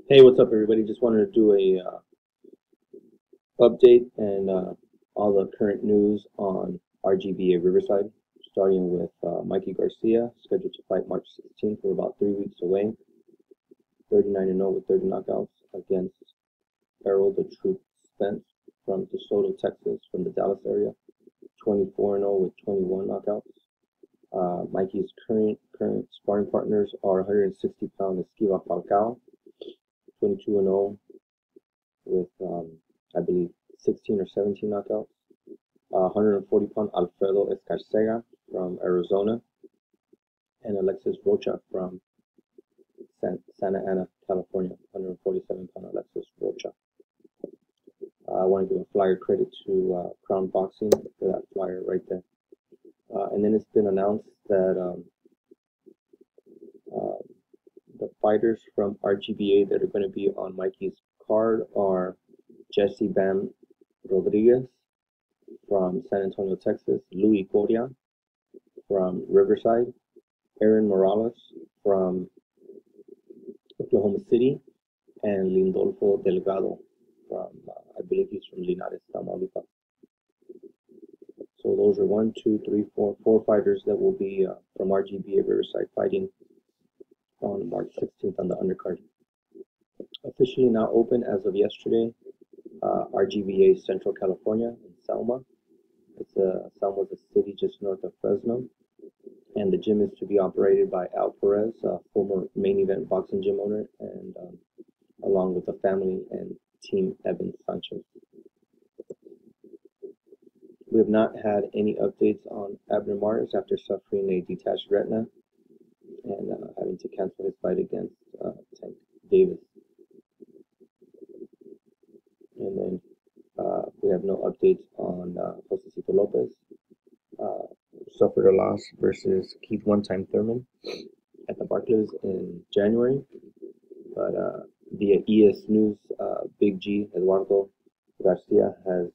Hey, what's up, everybody? Just wanted to do a update and all the current news on RGBA Riverside, starting with Mikey Garcia, scheduled to fight March 16th. We're about 3 weeks away. 39-0 with 30 knockouts against Errol the Truth Spence from DeSoto, Texas, from the Dallas area. 24-0 with 21 knockouts. Mikey's current sparring partners are 160-pound Esquiva Falcao, 22-0 with I believe 16 or 17 knockouts. 140-pound Alfredo Escarcega from Arizona, and Alexis Rocha from Santa Ana, California. 147-pound Alexis Rocha. I want to give a flyer credit to Crown Boxing for that flyer right there. And then it's been announced that the fighters from RGBA that are going to be on Mikey's card are Jesse Bam Rodriguez from San Antonio, Texas, Louie Coria from Riverside, Aaron Morales from Oklahoma City, and Lindolfo Delgado from, I believe he's from Linares, Tamaulipas. So those are 4 fighters that will be from RGBA Riverside fighting on March 16th on the undercard. Officially now open as of yesterday, RGBA Central California in Selma. Selma's a city just north of Fresno, and the gym is to be operated by Al Perez, former Main Event boxing gym owner, and along with the family and team Evan Sanchez. We have not had any updates on Abner Mares after suffering a detached retina and having to cancel his fight against Tank Davis. And then we have no updates on Josecito Lopez. Suffered a loss versus Keith One-Time Thurman at the Barclays in January. But via EsNews, Big G, Eduardo Garcia, has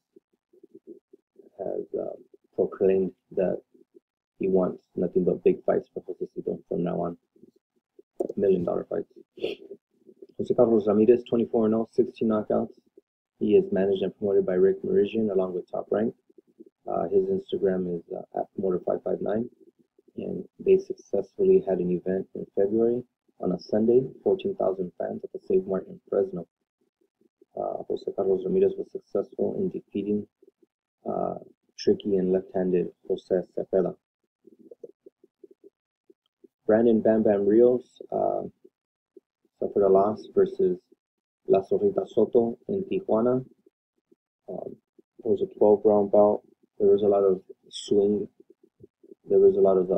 proclaimed that he wants nothing but big fights for Josecito from now on. $1 million fights. Jose Carlos Ramirez, 24-0, 16 knockouts. He is managed and promoted by Rick Merizian along with Top Rank. His Instagram is at Promoter559, and they successfully had an event in February on a Sunday, 14,000 fans at the Save Mart in Fresno. Jose Carlos Ramirez was successful in defeating tricky and left-handed Jose Cepeda. Brandon Bam Bam Rios suffered a loss versus La Zorrita Soto in Tijuana. It was a 12-round bout. There was a lot of swing. There was a lot of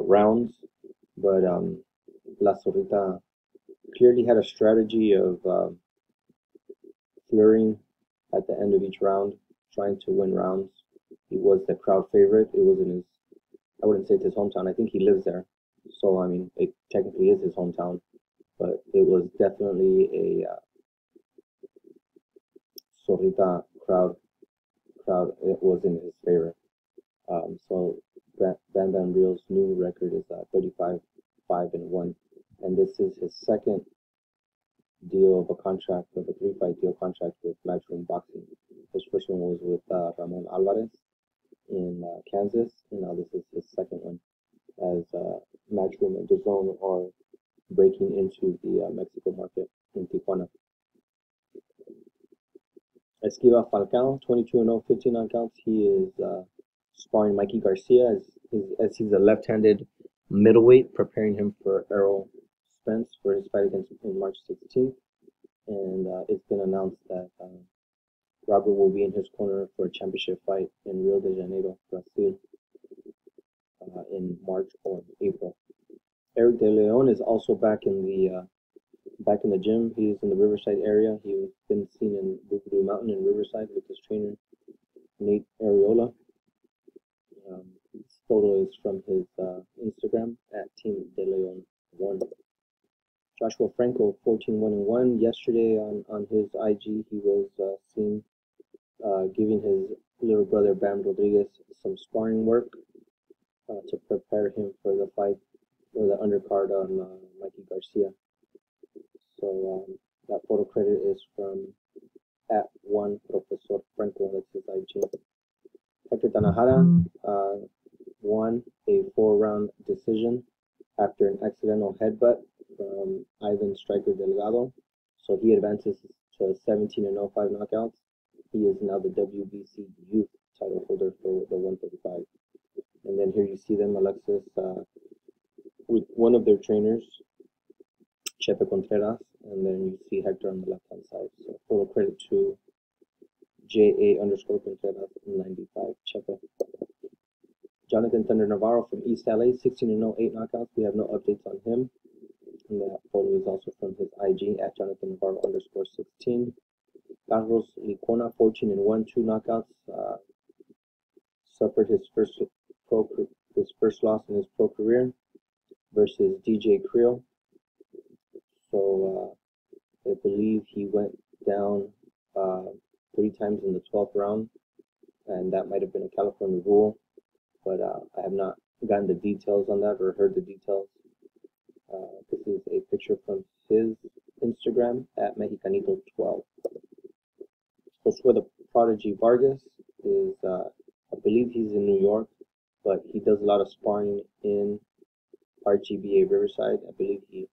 rounds, but La Zorrita clearly had a strategy of flirting at the end of each round, trying to win rounds. He was the crowd favorite. It was in his, I wouldn't say it's his hometown. I think he lives there. So, I mean, it technically is his hometown, but it was definitely a Zorrita crowd. It was in his favor. So Bam Bam Rios' new record is 35-5-1, and this is his second deal of a contract, of a 3-fight deal contract with Matchroom Boxing. His first one was with Ramon Alvarez in Kansas, and now this is his second one, as Matchroom and DAZN are breaking into the Mexico market in Tijuana. Esquiva Falcao, 22-0, 15 knockouts. He is sparring Mikey Garcia as he's a left-handed middleweight, preparing him for Errol Spence for his fight against him on March 16th. And it's been announced that Robert will be in his corner for a championship fight in Rio de Janeiro, Brazil, in March or April. Eric De Leon is also back in the gym. He's in the Riverside area. He's been seen in Boogaloo Mountain in Riverside with his trainer, Nate Areola. This photo is from his Instagram at Team De Leon 1. Joshua Franco, 14-1-1. Yesterday on his IG, he was seen giving his little brother Bam Rodriguez some sparring work to prepare him for the fight, or the undercard on Mikey Garcia. So that photo credit is from @1Profesor Franco. That's his IG. Hector Tanajara won a 4-round decision after an accidental headbutt from Ivan Striker Delgado. So he advances to 17-0, 5 knockouts. He is now the WBC Youth title holder for the 135. And then here you see them, Alexis, with one of their trainers, Chepe Contreras, and then you see Hector on the left-hand side. So full credit to JA_Contreras 95, Chepe. Jonathan Thunder Navarro from East LA, 16-0, 8 knockouts. We have no updates on him. And that photo is also from his IG @Jonathan Navarro_16. Carlos Licona, 14-1, 2 knockouts. Suffered his first loss in his pro career versus DJ Creel. So I believe he went down 3 times in the 12th round, and that might have been a California rule, but I have not gotten the details on that or heard the details. This is a picture from his Instagram @Mexicanito12. Josue the Prodigy Vargas is, I believe he's in New York, but he does a lot of sparring in RGBA Riverside. I believe he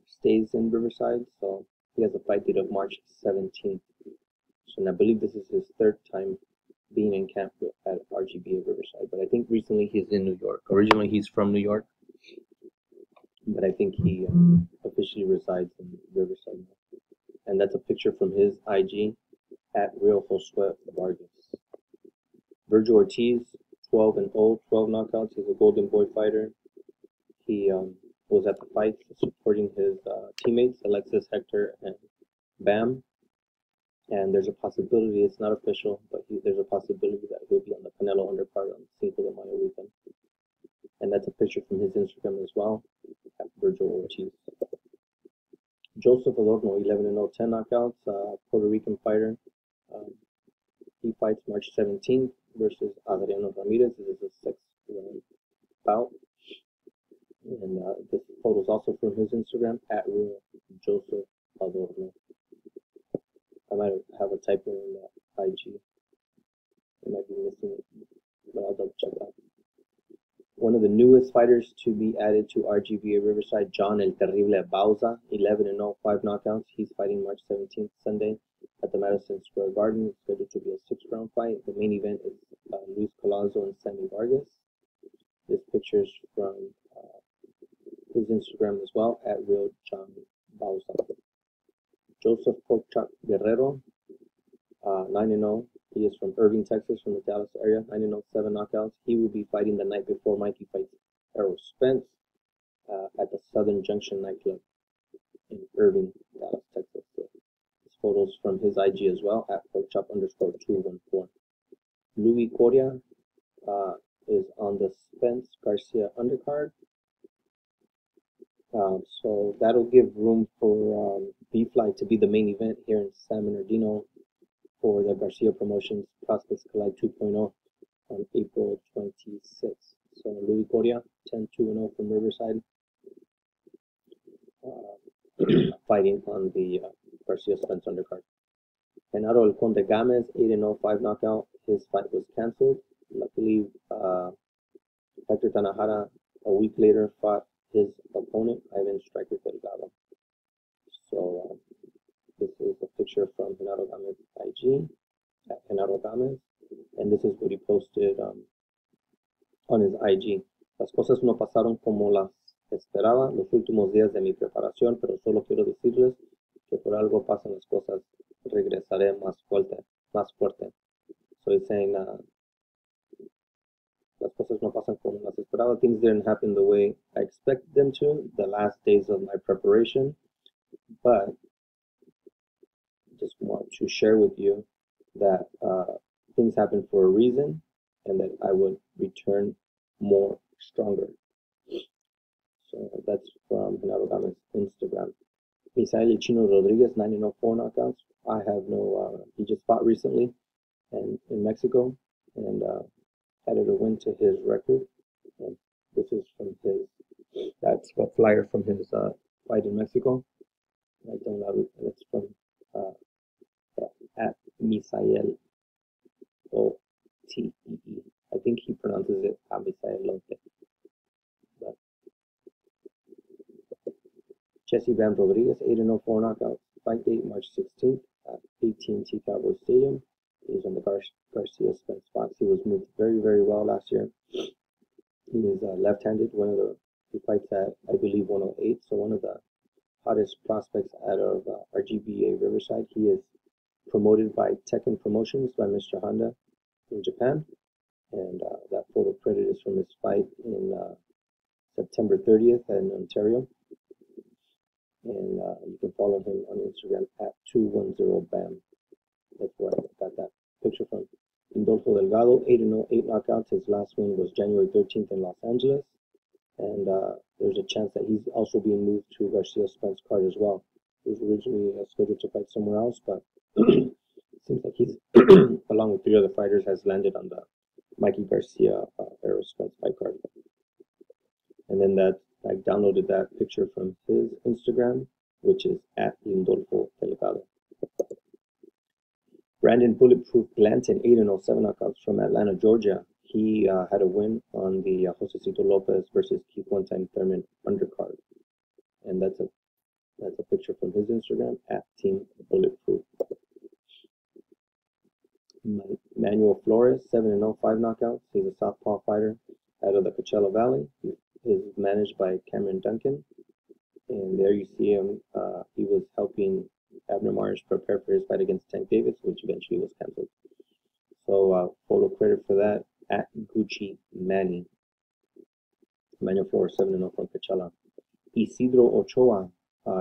stays in Riverside, so he has a fight date of March 17th. So and I believe this is his 3rd time being in camp at RGBA Riverside, but I think recently he's in New York. Originally he's from New York, but I think he officially resides in Riverside now. And that's a picture from his IG @RealJosue Vargas. Vergil Ortiz, 12-0, 12 knockouts. He's a Golden Boy fighter. He was at the fight supporting his teammates, Alexis, Hector, and Bam. And there's a possibility, it's not official, but there's a possibility that he'll be on the Canelo undercard on Cinco de Mayo weekend. And that's a picture from his Instagram as well, @Vergil Ortiz. Joseph Adorno, 11-0, 10 knockouts, Puerto Rican fighter. He fights March 17th versus Zeferino Ramirez. This is a 6-round bout. And this photo is also from his Instagram, @RealJoseph Adorno. I might have a typo in that IG. I might be missing it, but I'll double check that. One of the newest fighters to be added to RGBA Riverside, John El Terrible Bauza, 11-0, 5 knockouts. He's fighting March 17th, Sunday, at the Madison Square Garden. It's scheduled to be a 6-round fight. The main event is Luis Colazo and Sammy Vargas. This picture is from his Instagram as well, @RealJohnBauza. Joseph Porkchop Guerrero, 9-0. He is from Irving, Texas, from the Dallas area. 9-0, 7 knockouts. He will be fighting the night before Mikey fights Errol Spence at the Southern Junction nightclub in Irving, Dallas, Texas. So this photo's from his IG as well, @Porkchop_214. Louie Coria is on the Spence Garcia undercard. So that'll give room for B-Fly to be the main event here in San Bernardino for the Garcia Promotions Prospects Collide 2.0 on April 26th. So Louie Coria, 10-2-0 from Riverside, fighting on the Garcia Spence undercard. Genaro El Conde Gamez, 8-0, 5 knockout. His fight was canceled. Luckily, Hector Tanajara, a week later, fought his opponent, Ivan Striker Delgado. So this is a picture from Genaro Gamez IG, @Genaro Gamez, and this is what he posted on his IG. Las cosas no pasaron como las esperaba los últimos días de mi preparación, pero solo quiero decirles que por algo pasan las cosas, regresaré más fuerte, más fuerte. So he's saying, las cosas no pasan como las esperaba. Things didn't happen the way I expected them to the last days of my preparation, but I just want to share with you that things happen for a reason and that I would return more stronger. So that's from Genaro Gamez's Instagram. Misael Chino Rodriguez, 9-0, 4 knockouts. I have no, he just fought recently and in Mexico and added a win to his record. And this is from his, that's a flyer from his fight in Mexico. That's from at Misael OTEE. I think he pronounces it Misael Lote. But Jesse Bam Rodriguez, 8-0 knockout. Fight date March 16th at AT&T Cowboy Stadium. He's on the Garcia Spence box. He was moved very, very well last year. He is left-handed. He fights at, I believe, 108. So one of the hottest prospects out of RGBA Riverside. He is promoted by Tekken Promotions by Mr. Honda in Japan. And that photo credit is from his fight in September 30th in Ontario. And you can follow him on Instagram at 210BAM. That's where I got that picture from. Indolfo Delgado, 8-0, 8 knockouts. His last win was January 13th in Los Angeles. And there's a chance that he's also being moved to Garcia Spence card as well. He was originally scheduled to fight somewhere else, but it seems like he's, along with 3 other fighters, has landed on the Mikey Garcia Errol Spence fight card. And then I downloaded that picture from his Instagram, which is at Indolfo Delgado. Brandon Bulletproof Blanton, 8-0, 7 knockouts from Atlanta, Georgia. He had a win on the Josecito Lopez versus Keith One-Time Thurman undercard. And that's a picture from his Instagram at Team Bulletproof. Manuel Flores, 7-0, 5 knockouts. He's a southpaw fighter out of the Coachella Valley. He is managed by Cameron Duncan. And there you see him. He was helping Abner Mares prepare for his fight against Tank Davis, which eventually was canceled. So photo credit for that at Gucci Manny. Manuel Flores, 7-0 from Coachella. Isidro Ochoa,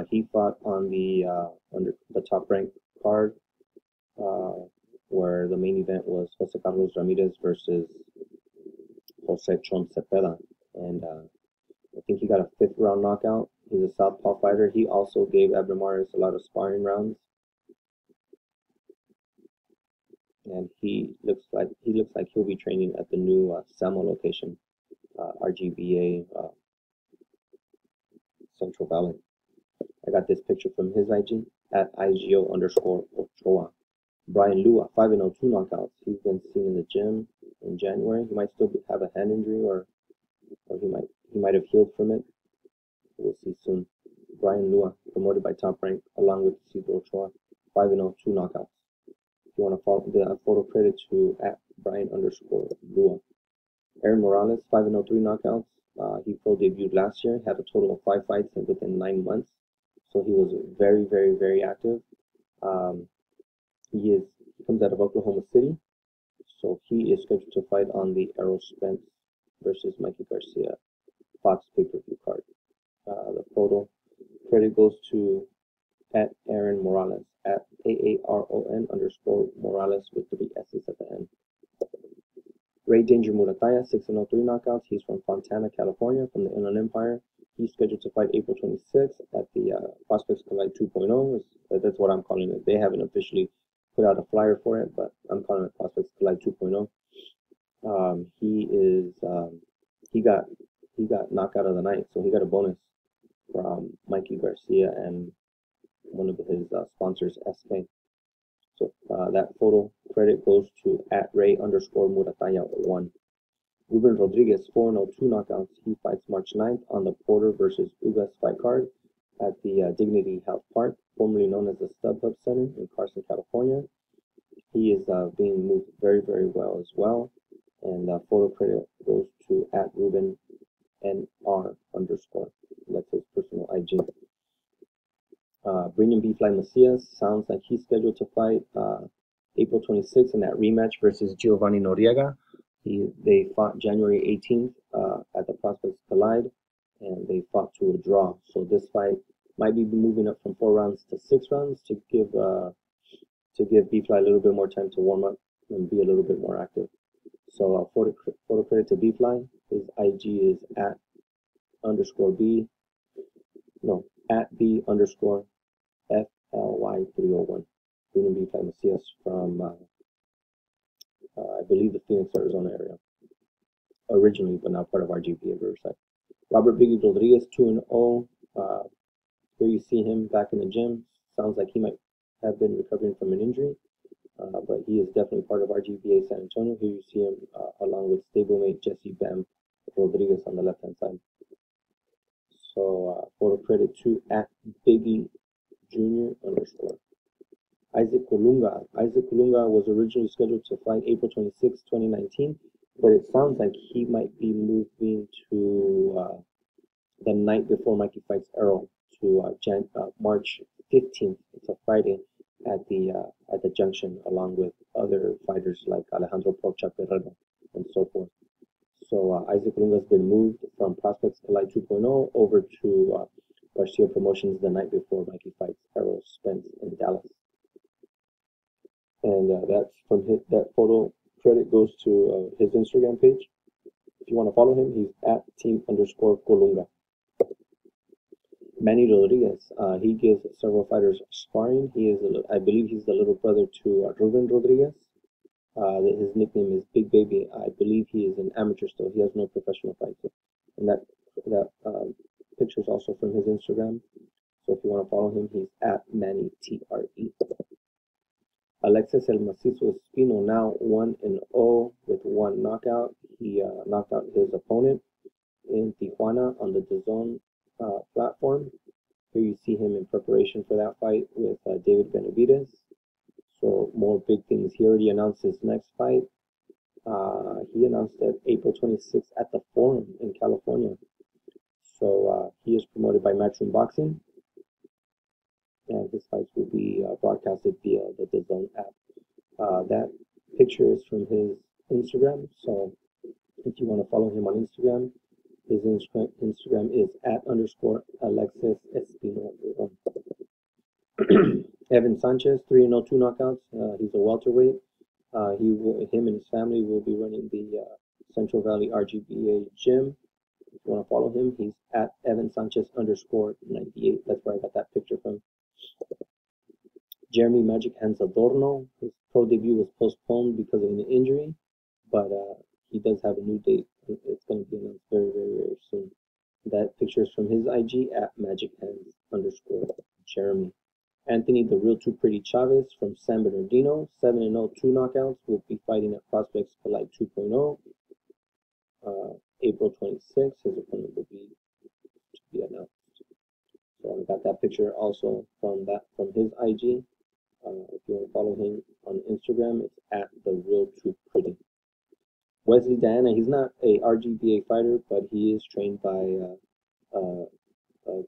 he fought on the under the top ranked card, where the main event was Jose Carlos Ramirez versus Jose Chon Cepeda, and I think he got a 5th round knockout. He's a southpaw fighter. He also gave Abner Mares a lot of sparring rounds, and he looks like he'll be training at the new Selma location, RGBA Central Valley. I got this picture from his IG at IGO_Ochoa. Brian Lua, 5-0, 2 knockouts. He's been seen in the gym in January. He might still have a hand injury, or he might have healed from it. We'll see soon. Brian Lua, promoted by Top Rank, along with Isidro Ochoa, 5-0, 2 knockouts. If you want to follow the photo credit to at Brian_Lua. Aaron Morales, 5-0, 3 knockouts. He pro debuted last year. Had a total of 5 fights within 9 months. So he was very, very, very active. He comes out of Oklahoma City. So he is scheduled to fight on the Errol Spence versus Mikey Garcia Fox pay-per-view card. The photo credit goes to at Aaron Morales, at AARON_Morales with 3 S's at the end. Ray Danger Murataya, 6-0, 3 knockouts. He's from Fontana, California, from the Inland Empire. He's scheduled to fight April 26th at the Prospects Collide 2.0. That's what I'm calling it. They haven't officially put out a flyer for it, but I'm calling it Prospects Collide 2.0. He got knocked out of the night, so he got a bonus from Mikey Garcia and one of his sponsors, SK. So that photo credit goes to at Ray_Murataya1. Ruben Rodriguez, 4-0, 2 knockouts. He fights March 9th on the Porter versus Ugas fight card at the Dignity Health Park, formerly known as the StubHub Center in Carson, California. He is being moved very, very well as well. And photo credit goes to at Ruben NR_. That's his personal IG. Brinian B-Fly Macias sounds like he's scheduled to fight April 26th in that rematch versus Giovanni Noriega. They fought January 18th at the Prospects Collide, and they fought to a draw. So this fight might be moving up from 4 rounds to 6 rounds to give B-Fly a little bit more time to warm up and be a little bit more active. So photo credit to B-Fly. His IG is at B_FLY301. Brunion B-Fly Macias from, I believe, the Phoenix, Arizona area. Originally, but now part of RGBA Riverside. Robert Biggie Rodriguez, 2-0. Here you see him back in the gym. Sounds like he might have been recovering from an injury, but he is definitely part of RGBA San Antonio. Here you see him along with stablemate Jesse Bam Rodriguez on the left-hand side. So photo credit to @Biggie Jr. _ Isaac Colunga. Isaac Colunga was originally scheduled to fight April 26, 2019, but it sounds like he might be moving to the night before Mikey fights Errol, to March 15th. It's a Friday at the junction, along with other fighters like Alejandro Porcha Perrero and so forth. So Isaac Colunga has been moved from Prospects Elite 2.0 over to Garcia Promotions the night before Mikey fights Errol Spence in Dallas. And that's from that photo credit goes to his Instagram page. If you want to follow him, he's @team_Colunga. Manny Rodriguez, he gives several fighters sparring. He is, I believe, he's the little brother to Ruben Rodriguez. His nickname is Big Baby. I believe he is an amateur still. He has no professional fights. And that picture is also from his Instagram. So if you want to follow him, he's @MannyTRE. Alexis El Macizo Espino, now 1-0 with 1 knockout. He knocked out his opponent in Tijuana on the DAZN platform. Here you see him in preparation for that fight with David Benavidez. So more big things. He already announced his next fight. He announced it April 26th at the Forum in California. So he is promoted by Matchroom Boxing, and his fights will be broadcasted via the DAZN app. That picture is from his Instagram, so if you want to follow him on Instagram, his Instagram is @_Alexis Espino. Evan Sanchez, 3-0, 2 knockouts. He's a welterweight. Him and his family will be running the Central Valley RGBA gym. If you want to follow him, he's @EvanSanchez_98. That's where I got that picture from. Jeremy Magic Hands Adorno, his pro debut was postponed because of an injury, but he does have a new date. It's going to be announced very, very, very soon. That picture is from his IG @MagicHands_Jeremy. Anthony the Real Too Pretty Chavez from San Bernardino, 7-0, 2 knockouts, will be fighting at Prospects Elite 2.0. April 26th, his opponent will be announced. So I got that picture also from his IG. If you want to follow him on Instagram, it's @TheRealTooPretty. Wesley Diana, he's not a RGBA fighter, but he is trained by a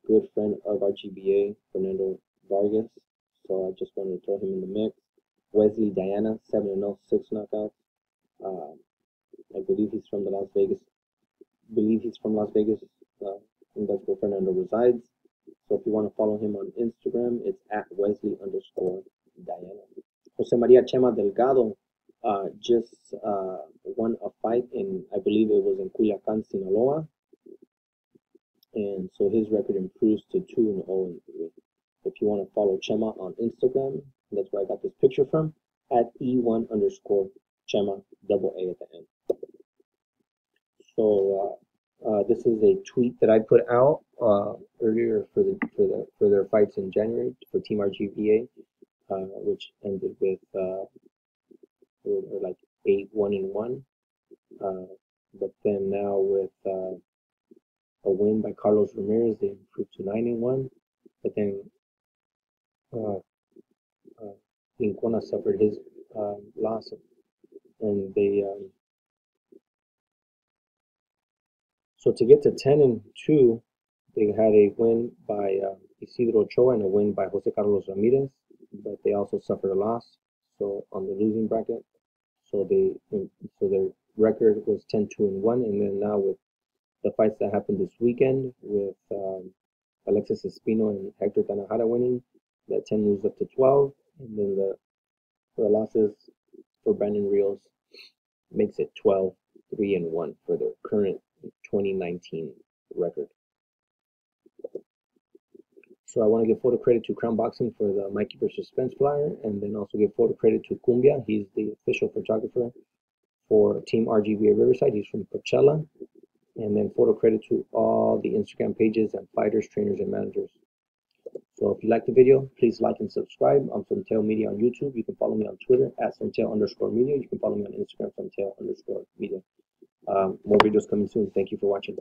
good friend of RGBA, Fernando Vargas. So I just wanted to throw him in the mix. Wesley Diana, 7-0, 6 knockouts. I believe he's from Las Vegas. And that's where Fernando resides. So if you want to follow him on Instagram, it's @Wesley_Diana. Jose Maria Chema Delgado just won a fight I believe it was in Culiacan, Sinaloa. And so his record improves to 2-0 3. If you want to follow Chema on Instagram, that's where I got this picture from, @E1_Chema, double A at the end. So this is a tweet that I put out earlier for their fights in January for Team RGBA, which ended with like 8-1-1. But then now with a win by Carlos Ramirez, they improved to 9-1. But then Licona suffered his loss, and they so to get to 10-2, they had a win by Isidro Ochoa and a win by Jose Carlos Ramirez, but they also suffered a loss. So on the losing bracket, so their record was 10-2-1, and then now with the fights that happened this weekend with Alexis Espino and Hector Tanajara winning, that 10 moves up to 12, and then the losses for Brandon Rios makes it 12-3-1 for their current 2019 record. So I want to give photo credit to Crown Boxing for the Mikey vs. Spence flyer, and then also give photo credit to Cumbia. He's the official photographer for Team RGBA Riverside. He's from Coachella. And then photo credit to all the Instagram pages and fighters, trainers, and managers. So if you like the video, please like and subscribe. I'm Sonteo Media on YouTube. You can follow me on Twitter at Sonteo_media. You can follow me on Instagram, Sonteo_media. More videos coming soon. Thank you for watching.